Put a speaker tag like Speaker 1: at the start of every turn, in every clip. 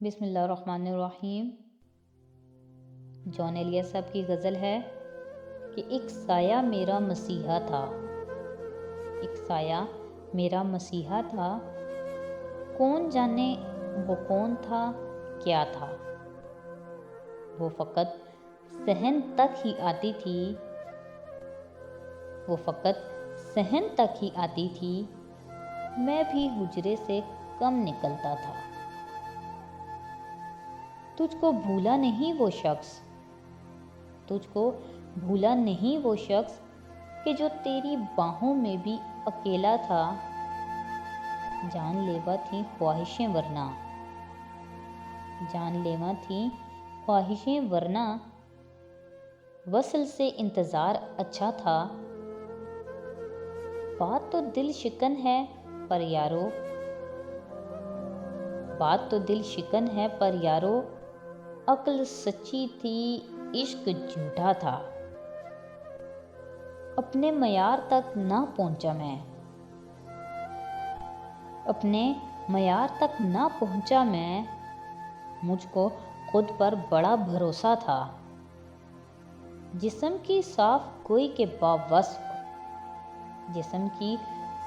Speaker 1: बिस्मिल्लाहिर्रहमानिर्रहीम। जॉन एलिया साहब की गज़ल है कि एक साया मेरा मसीहा था। एक साया मेरा मसीहा था, कौन जाने वो कौन था, क्या था। वो फ़कत सहन तक ही आती थी, वो फ़कत सहन तक ही आती थी, मैं भी हुजरे से कम निकलता था। तुझको भूला नहीं वो शख्स, तुझको भूला नहीं वो शख्स कि जो तेरी बाहों में भी अकेला था। जानलेवा थी ख्वाहिशें वरना, जानलेवा थी ख्वाहिशें वरना, वसल से इंतज़ार अच्छा था। बात तो दिल शिकन है पर यारो, बात तो दिल शिकन है पर यारो, अक्ल सच्ची थी इश्क झूठा था। अपने मयार तक ना पहुंचा मैं, अपने मयार तक ना पहुंचा मैं, मुझको खुद पर बड़ा भरोसा था। जिस्म की साफ गोई के बावस्फ, जिस्म की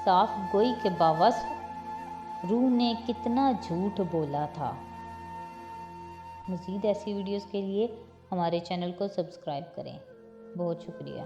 Speaker 1: साफ गोई के बावस्फ, रूह ने कितना झूठ बोला था। मज़ीद ऐसी वीडियोस के लिए हमारे चैनल को सब्सक्राइब करें। बहुत शुक्रिया।